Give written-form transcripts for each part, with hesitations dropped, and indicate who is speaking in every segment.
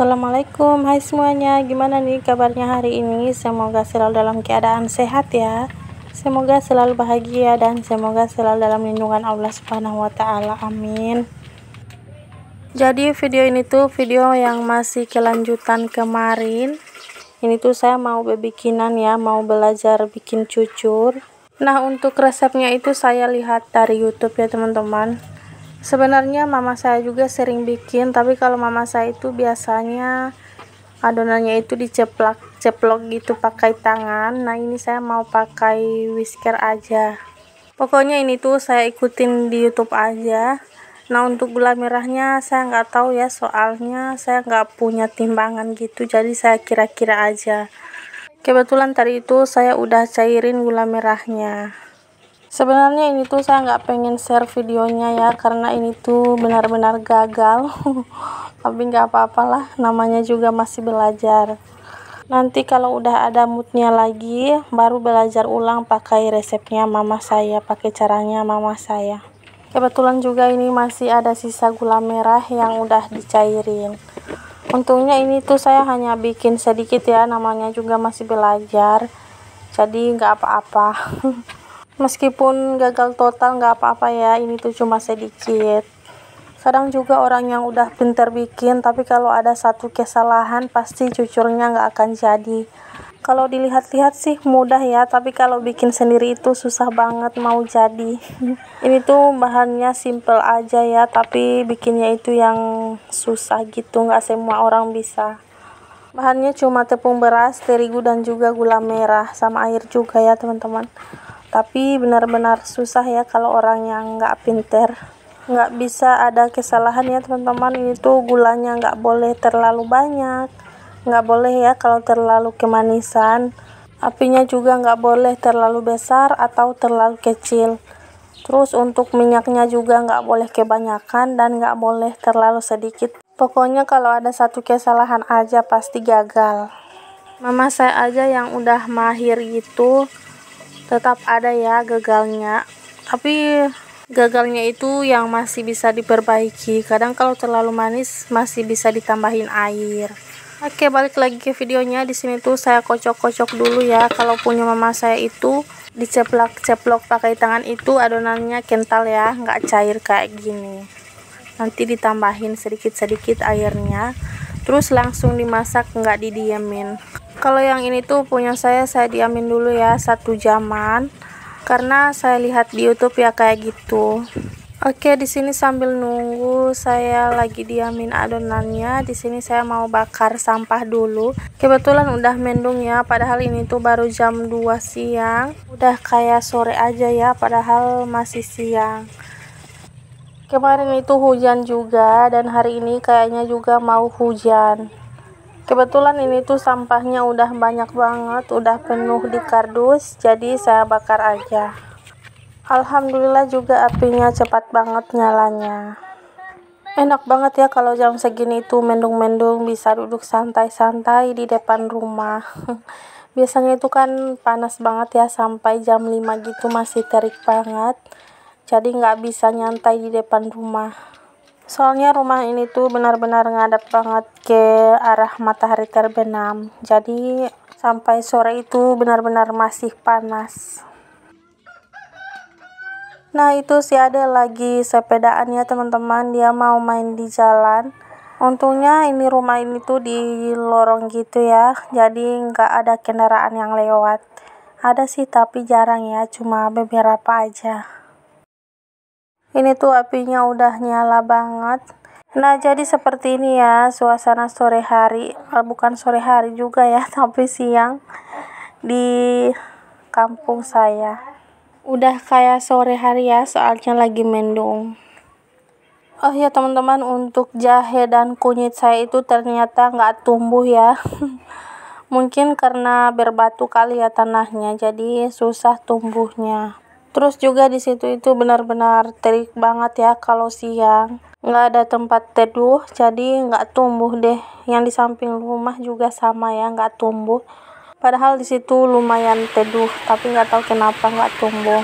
Speaker 1: Assalamualaikum, hai semuanya, gimana nih kabarnya hari ini? Semoga selalu dalam keadaan sehat ya. Semoga selalu bahagia dan semoga selalu dalam lindungan Allah Subhanahu wa taala. Amin. Jadi video ini tuh video yang masih kelanjutan kemarin. Ini tuh saya mau bikinan ya, mau belajar bikin cucur. Nah, untuk resepnya itu saya lihat dari YouTube ya, teman-teman. Sebenarnya mama saya juga sering bikin, tapi kalau mama saya itu biasanya adonannya itu ceplok gitu pakai tangan. Nah, ini saya mau pakai whisker aja. Pokoknya ini tuh saya ikutin di YouTube aja. Nah, untuk gula merahnya saya nggak tahu ya, soalnya saya nggak punya timbangan gitu, jadi saya kira-kira aja. Kebetulan tadi itu saya udah cairin gula merahnya. Sebenarnya ini tuh saya nggak pengen share videonya ya, karena ini tuh benar-benar gagal. Tapi nggak apa-apalah, namanya juga masih belajar. Nanti kalau udah ada moodnya lagi, baru belajar ulang pakai resepnya mama saya, pakai caranya mama saya. Kebetulan juga ini masih ada sisa gula merah yang udah dicairin. Untungnya ini tuh saya hanya bikin sedikit ya, namanya juga masih belajar. Jadi nggak apa-apa. Meskipun gagal total nggak apa-apa ya, ini tuh cuma sedikit. Kadang juga orang yang udah pintar bikin, tapi kalau ada satu kesalahan pasti cucurnya nggak akan jadi. Kalau dilihat-lihat sih mudah ya, tapi kalau bikin sendiri itu susah banget mau jadi. Ini tuh bahannya simple aja ya, tapi bikinnya itu yang susah gitu, nggak semua orang bisa. Bahannya cuma tepung beras, terigu, dan juga gula merah, sama air juga ya teman-teman. Tapi benar-benar susah ya kalau orang yang nggak pinter. Nggak bisa ada kesalahan ya teman-teman. Ini tuh gulanya nggak boleh terlalu banyak, nggak boleh ya kalau terlalu kemanisan. Apinya juga nggak boleh terlalu besar atau terlalu kecil. Terus untuk minyaknya juga nggak boleh kebanyakan dan nggak boleh terlalu sedikit. Pokoknya kalau ada satu kesalahan aja pasti gagal. Mama saya aja yang udah mahir gitu, tetap ada ya gagalnya. Tapi gagalnya itu yang masih bisa diperbaiki. Kadang kalau terlalu manis masih bisa ditambahin air. Oke, balik lagi ke videonya. Di sini tuh saya kocok-kocok dulu ya. Kalau punya mama saya itu diceplok-ceplok pakai tangan itu adonannya kental ya, nggak cair kayak gini. Nanti ditambahin sedikit-sedikit airnya, terus langsung dimasak, nggak didiemin. Kalau yang ini tuh punya saya diamin dulu ya 1 jaman, karena saya lihat di YouTube ya kayak gitu. Oke, di sini sambil nunggu saya lagi diamin adonannya. Di sini saya mau bakar sampah dulu. Kebetulan udah mendung ya, padahal ini tuh baru jam 2 siang. Udah kayak sore aja ya, padahal masih siang. Kemarin itu hujan juga, dan hari ini kayaknya juga mau hujan. Kebetulan ini tuh sampahnya udah banyak banget, udah penuh di kardus, jadi saya bakar aja. Alhamdulillah juga apinya cepat banget nyalanya. Enak banget ya kalau jam segini tuh mendung-mendung, bisa duduk santai-santai di depan rumah. Biasanya itu kan panas banget ya, sampai jam 5 gitu masih terik banget. Jadi nggak bisa nyantai di depan rumah. Soalnya rumah ini tuh benar-benar ngadep banget ke arah matahari terbenam. Jadi sampai sore itu benar-benar masih panas. Nah, itu si Ade lagi sepedaan ya teman-teman. Dia mau main di jalan. Untungnya ini rumah ini tuh di lorong gitu ya. Jadi nggak ada kendaraan yang lewat. Ada sih tapi jarang ya, cuma beberapa aja. Ini tuh apinya udah nyala banget. Nah, jadi seperti ini ya suasana sore hari. Bukan sore hari juga ya, tapi siang di kampung saya. Udah kayak sore hari ya, soalnya lagi mendung. Oh ya teman-teman, untuk jahe dan kunyit saya itu ternyata nggak tumbuh ya. Mungkin karena berbatu kali ya tanahnya, jadi susah tumbuhnya. Terus juga di situ itu benar-benar terik banget ya kalau siang. Nggak ada tempat teduh, jadi nggak tumbuh deh. Yang di samping rumah juga sama ya, nggak tumbuh. Padahal di situ lumayan teduh, tapi nggak tahu kenapa nggak tumbuh.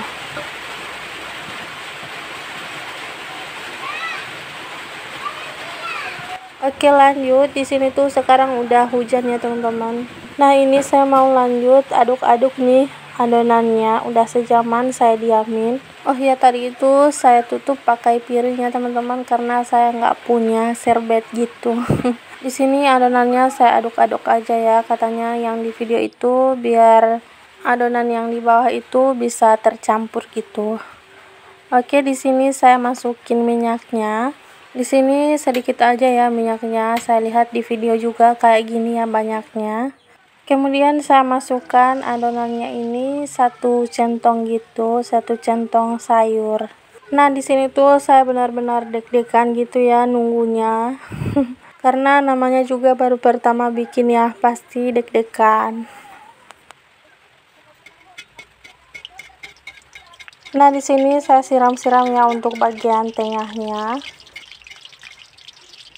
Speaker 1: Oke, lanjut. Di sini tuh sekarang udah hujan ya teman-teman. Nah, ini saya mau lanjut aduk-aduk nih adonannya. Udah sejaman saya diamin. Oh ya, tadi itu saya tutup pakai piringnya teman-teman karena saya nggak punya serbet gitu. Di sini adonannya saya aduk-aduk aja ya. Katanya yang di video itu biar adonan yang di bawah itu bisa tercampur gitu. Oke, di sini saya masukin minyaknya. Di sini sedikit aja ya minyaknya. Saya lihat di video juga kayak gini ya banyaknya. Kemudian saya masukkan adonannya ini 1 centong gitu, 1 centong sayur. Nah, di sini tuh saya benar-benar deg-degan gitu ya nunggunya. Karena namanya juga baru pertama bikin ya, pasti deg-degan. Nah, di sini saya siram-siram ya untuk bagian tengahnya.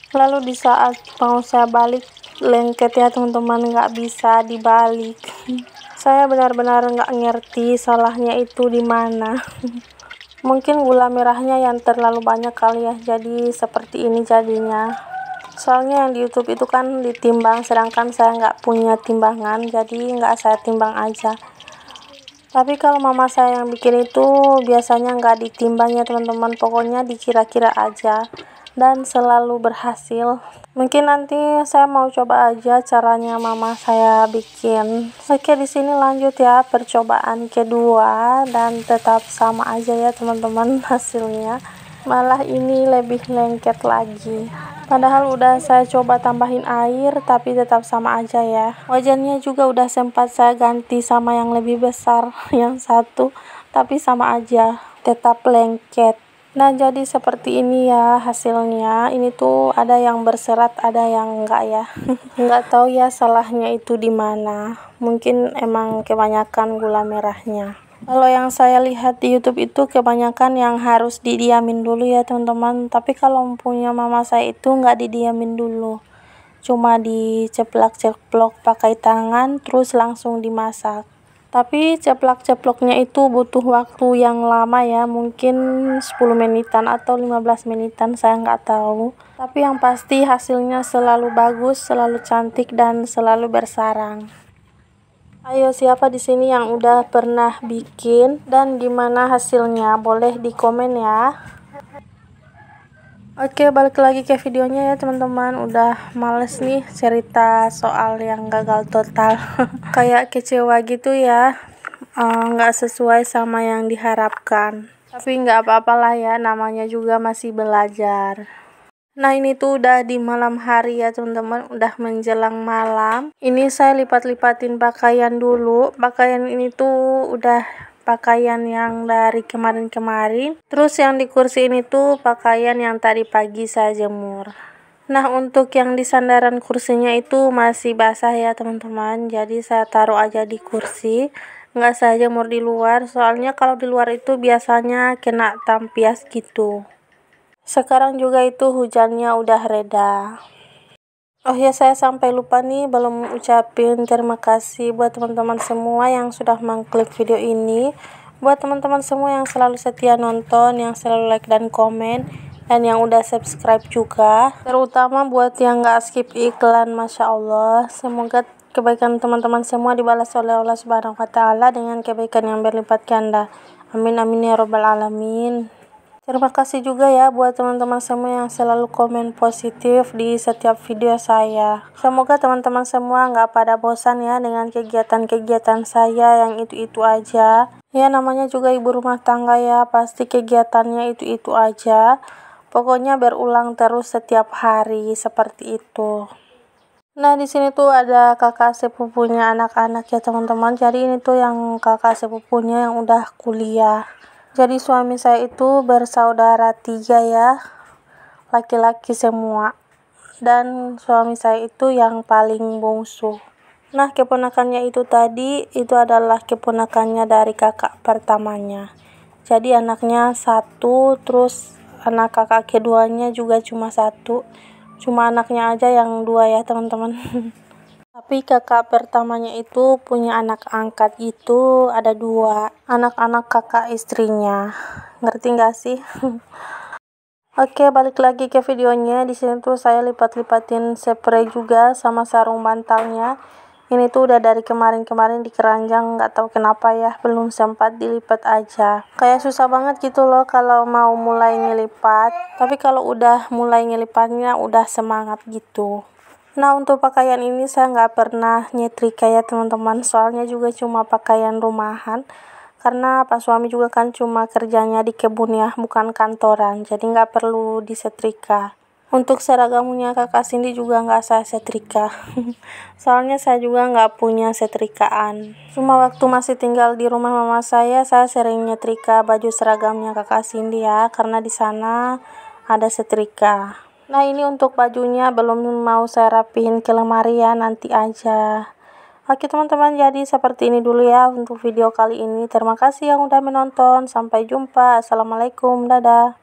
Speaker 1: Lalu di saat mau saya balik lengket ya teman-teman, nggak bisa dibalik. Saya benar-benar nggak ngerti salahnya itu di mana. Mungkin gula merahnya yang terlalu banyak kali ya, jadi seperti ini jadinya. Soalnya yang di YouTube itu kan ditimbang, sedangkan saya nggak punya timbangan, jadi nggak saya timbang aja. Tapi kalau mama saya yang bikin itu biasanya nggak ditimbang ya teman-teman, pokoknya dikira-kira aja dan selalu berhasil. Mungkin nanti saya mau coba aja caranya mama saya bikin. Oke, di sini lanjut ya percobaan kedua dan tetap sama aja ya teman-teman hasilnya. Malah ini lebih lengket lagi. Padahal udah saya coba tambahin air tapi tetap sama aja ya. Wajannya juga udah sempat saya ganti sama yang lebih besar yang satu, tapi sama aja, tetap lengket. Nah, jadi seperti ini ya hasilnya. Ini tuh ada yang berserat, ada yang enggak ya. Enggak tahu ya salahnya itu di mana. Mungkin emang kebanyakan gula merahnya. Kalau yang saya lihat di YouTube itu kebanyakan yang harus didiamin dulu ya teman-teman. Tapi kalau punya mama saya itu nggak didiamin dulu. Cuma diceplok-ceplok pakai tangan terus langsung dimasak. Tapi ceplok-ceploknya itu butuh waktu yang lama ya, mungkin 10 menitan atau 15 menitan, saya nggak tahu. Tapi yang pasti hasilnya selalu bagus, selalu cantik, dan selalu bersarang. Ayo, siapa di sini yang udah pernah bikin dan gimana hasilnya? Boleh di komen ya. Oke, balik lagi ke videonya ya teman-teman. Udah males nih cerita soal yang gagal total. Kayak kecewa gitu ya. Nggak sesuai sama yang diharapkan. Tapi nggak apa-apalah ya, namanya juga masih belajar. Nah, ini tuh udah di malam hari ya teman-teman, udah menjelang malam. Ini saya lipat-lipatin pakaian dulu. Pakaian ini tuh udah pakaian yang dari kemarin-kemarin. Terus yang di kursi ini tuh pakaian yang tadi pagi saya jemur. Nah, untuk yang di sandaran kursinya itu masih basah ya teman-teman. Jadi saya taruh aja di kursi. Nggak saya jemur di luar, soalnya kalau di luar itu biasanya kena tampias gitu. Sekarang juga itu hujannya udah reda. Oh ya, saya sampai lupa nih belum ucapin terima kasih buat teman-teman semua yang sudah mengklik video ini. Buat teman-teman semua yang selalu setia nonton, yang selalu like dan komen, dan yang udah subscribe juga. Terutama buat yang gak skip iklan, Masya Allah. Semoga kebaikan teman-teman semua dibalas oleh Allah Subhanahu wa Ta'ala dengan kebaikan yang berlipat ganda. Amin amin ya robbal alamin. Terima kasih juga ya buat teman-teman semua yang selalu komen positif di setiap video saya. Semoga teman-teman semua nggak pada bosan ya dengan kegiatan-kegiatan saya yang itu-itu aja. Ya, namanya juga ibu rumah tangga ya, pasti kegiatannya itu-itu aja. Pokoknya berulang terus setiap hari seperti itu. Nah, di sini tuh ada kakak sepupunya anak-anak ya teman-teman. Jadi ini tuh yang kakak sepupunya yang udah kuliah. Jadi suami saya itu bersaudara 3 ya, laki-laki semua. Dan suami saya itu yang paling bungsu. Nah, keponakannya itu tadi, itu adalah keponakannya dari kakak pertamanya. Jadi anaknya 1, terus anak kakak keduanya juga cuma 1. Cuma anaknya aja yang 2 ya teman-teman. Tapi kakak pertamanya itu punya anak angkat itu ada 2, anak-anak kakak istrinya. Ngerti gak sih? Oke, balik lagi ke videonya. Di sini tuh saya lipat-lipatin spray juga sama sarung bantalnya. Ini tuh udah dari kemarin-kemarin di keranjang, nggak tahu kenapa ya, belum sempat dilipat aja. Kayak susah banget gitu loh kalau mau mulai ngelipat. Tapi kalau udah mulai ngelipatnya udah semangat gitu. Nah, untuk pakaian ini saya nggak pernah nyetrika ya teman-teman, soalnya juga cuma pakaian rumahan. Karena Pak suami juga kan cuma kerjanya di kebun ya, bukan kantoran, jadi nggak perlu disetrika. Untuk seragamnya kakak Cindy juga nggak saya setrika, soalnya saya juga nggak punya setrikaan. Cuma waktu masih tinggal di rumah mama saya sering nyetrika baju seragamnya kakak Cindy ya, karena di sana ada setrika. Nah, ini untuk bajunya belum mau saya rapihin ke lemari ya, nanti aja. Oke teman-teman, jadi seperti ini dulu ya untuk video kali ini. Terima kasih yang udah menonton. Sampai jumpa. Assalamualaikum. Dadah.